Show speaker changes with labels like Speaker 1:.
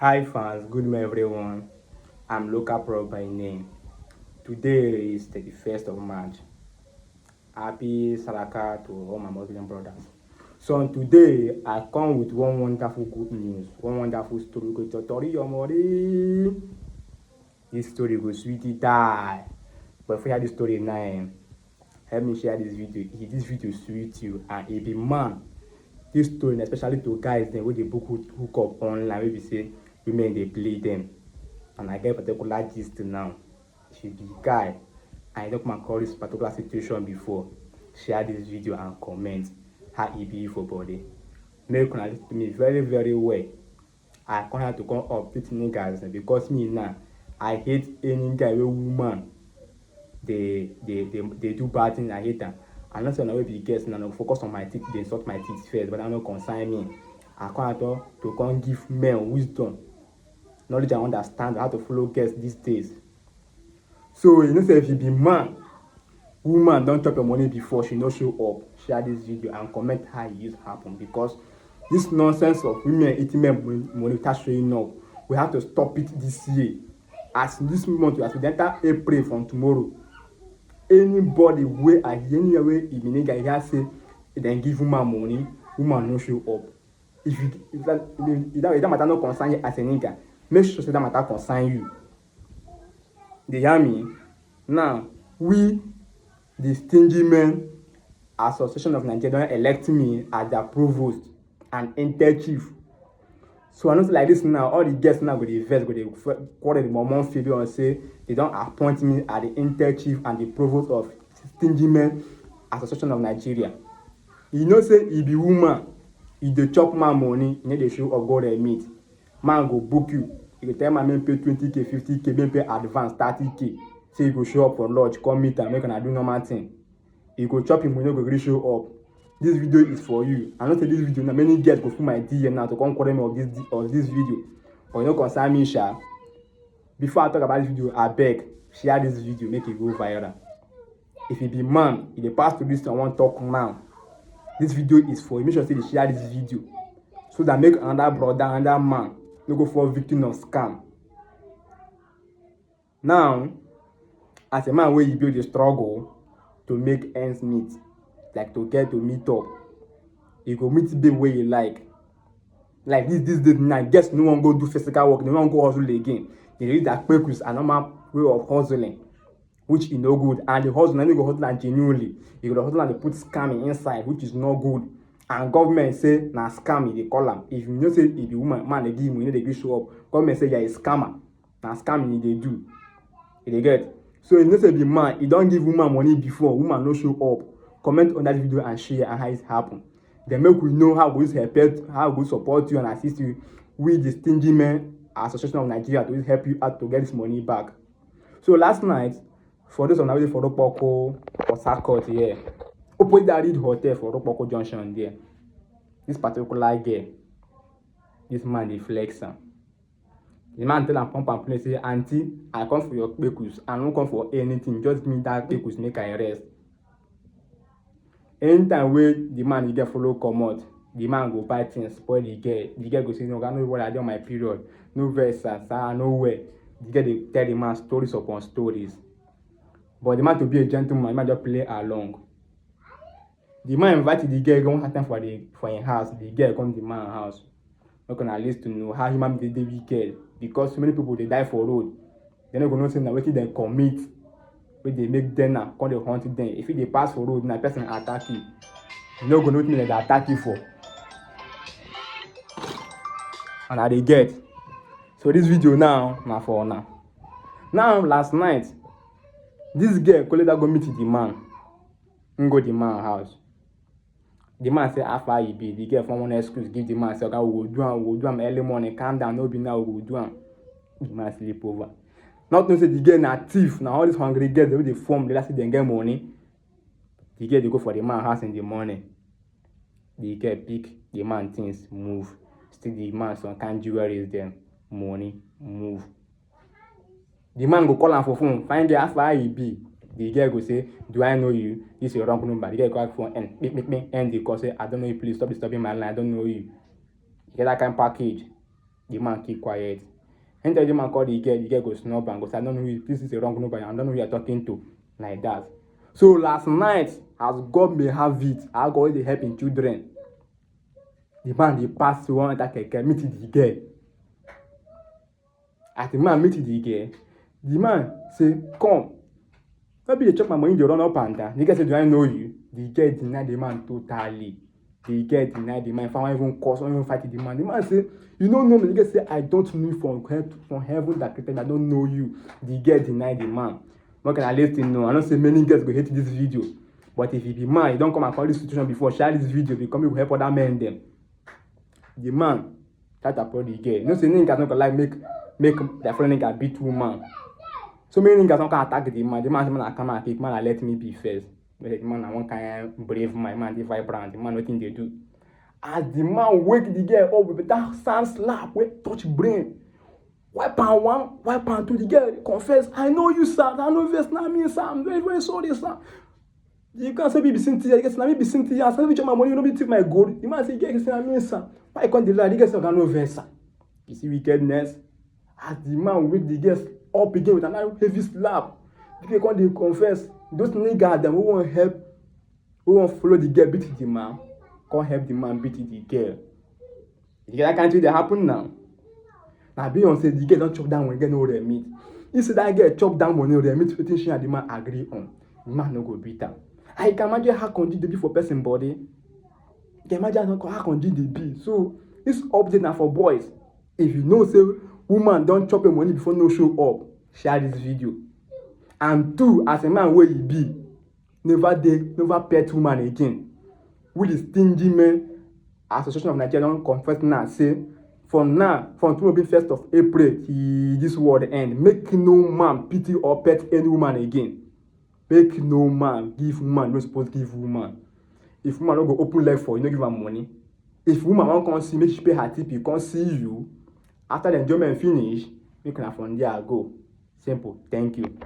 Speaker 1: Hi fans, good morning everyone. I'm Local Pro by name. Today is 31st of March. Happy Salaka to all my Muslim brothers. So today I come with one wonderful good news, one wonderful story. Go to Tori Yomori. This story go sweetie die. But if you hear this story now, help me share this video. If this video sweet you and it be man, this story especially to guys dem wey dey book hook up online wey be say women dey play dem, and I get particular gist now. If you be guy and you don come across this particular situation before, share this video and comment how e be for body. Make una lis ten to me very very well. I come here to come update niggas dem because me now I hate any guy wey woman dey do bad thing. I hate am. I know say una wey be guest now no focus on my teeth, dey insult my teeth first, but that no concern me. I come here to come give men wisdom, knowledge and understand how to follow girls these days. So you know say if you be man, woman don chop your money before, she no show up, share this video and comment how e use happen, because this nonsense of women eating men money without showing up, we have to stop it this year. As this month, as we enter April from tomorrow, anybody wey I hear anywhere wey e be nigga hear say dem give woman money, woman no show up. If that matter no concern you as a nigga, make sure say that matter concern you. Dey hear me? Now, we the Stingy Men Association of Nigeria don elect me as their provost and intel chief. So I know say like this now, all the guests now go dey vex, go dey quarrel the mormon failure and say they don appoint me as the intel chief and the provost of Stingy Men Association of Nigeria. You know say e be woman, e dey chop man money, e no dey show up go there meet. Man go book you, e go tell man make pay 20k, 50k, make pay advance 30k. Say you go show up for lodge, come meet am, make una do normal thing. You go chop him money, no go gree show up. This video is for you. I know say this video now many girls go full my DM now to come quarrel me of this video, but e no concern me sha. Before I talk about this video, abeg share this video make e go viral. If you be man, you dey pass to this thing I wan talk now, this video is for you. Make sure say you share this video so that make another brother, another man no go fall victim of scam. Now, as a man wey you build a struggle to make ends meet, like to get to meet up, you go meet babe wey you like this day now. Guess no wan go do physical work, they no wan go hustle again. They use their kpekus and normal way of hustling, which is no good. And the hustle, no go hustle am genuinely. You go hustle and they put scamming inside, which is no good. And government say na scam they call am. If you know say if the woman man they give you, you know they give show up, government say you are a scammer. Na scamming they do. You get? So you know say the man, he don't give woman money before, woman no show up. Comment on that video and share and how it happen. Then make we know how we help, how we support you and assist you with the Stingy Men Association of Nigeria to help you out to get this money back. So last night, for those on the way for Ropoko or Sakot here, opposite that Reed Hotel for Ropoko Junction there, this particular girl, this man dey flex am. The man tell am pump and play say, aunty, I come for your kpekus, I no come for anything, just give me that kpekus make I rest. Anytime wey the man the girl follow comot, the man go buy things spoil the girl. The girl go say, no, I no worry, I dey on my period, no vex sir, I no well. The girl dey tell the man stories upon stories. But the man to be a gentleman, the man just play along. The man invited the girl go one time for him house. The girl come to the man house. Make una lis ten to know how human being dey wicked, because so many people dey die for road. They no go know say na wetin dem commit wey dey make dem now come dey hunt dem. If you dey pass for road, na person attack you, you no go know wetin dem dey attack you for. And I dey get. So this video now na for una. Now last night, this girl Koleda go meet the man. Him go the man house. The man say how far he be. The girl from one excuse give the man say, okay, we go do am early morning. Calm down, no be now, we go do am. The man sleep over. Not know say the girl na thief. Now all these hungry girls wey dey form, they like say dem get money. The girl dey go for the man house in the morning. The girl pick the man things, move. Still the man some kind jewelries dem, money, move. The man go call am for phone, find out how far he be. The girl go say, do I know you? This is your wrong number. The girl go ask for end the call, say, I don't know you, please stop disturbing my line, I don't know you. You get that kind of package. The man keep quiet. Anytime the man call the girl go snub and go say, I don't know who, this is a wrong number, I don't know who you're talking to. Like that. So last night, as God may have it, I go dey helping children. The man dey pass through one enter keke meet the girl. As the man meet the man say, come. Maybe you chop my money, they run up and down. The girl say, do I know you? The girl deny the man totally. The girl deny the man. If I want even curse, or even fight the man. The man say, you don't know me. The girl say, I don't know you from heaven that created me. I don't know you. The girl deny the man. What can I let you know? I don't say many girls go hate this video. But if you be man, you don't come and call this situation before, share this video, because you will help other men them. The man try to approach the girl. You know, say niggas not gonna like make their friend nigga beat woman. So many niggas don't attack the man. The man say, man, I come and kick, man, I let me be first. But the man, I want kind of brave man, the vibrant, the man, nothing they do. As the man wake the girl up with that sand slap, wait, touch brain. Wipe on one, wipe on two, the girl confess, I know you, sir, I know this, not me, sir, I'm very, very sorry, sir. You can't say, be seen to you, I be seen to you, I say, my money, you know, be take my gold. The man say, get I mean, sir. Why can't the lad, the girl say, I know this, sir. You see wickedness? As the man wake the girl up again with another heavy slap, the girl can't confess. Those niggas that who won't help, who won't follow the girl beat the man, can't help the man beat the girl. You get that kind of thing that happen now? Now Beyonce, the girl don't chop down when the girl no remit. You see that girl chop down money remit, wetin she and the man agree on. The man no go beat her. I can imagine how conduct dey be for person body. You can imagine how conduct dey be. So this update now for boys. If you know say woman don't chop your money before no show up, share this video. And two, as a man where you be, never pet woman again. With the stingy men, Association of Nigeria don't confess now say from tomorrow be 1st of April till this world end, make no man pity or pet any woman again. Make no man give woman no supposed give woman. If woman don't go open leg for you, no give her money. If woman won't come see, make she pay her tip, you can't see you. After the enjoyment finish, you can from there go. Simple. Thank you.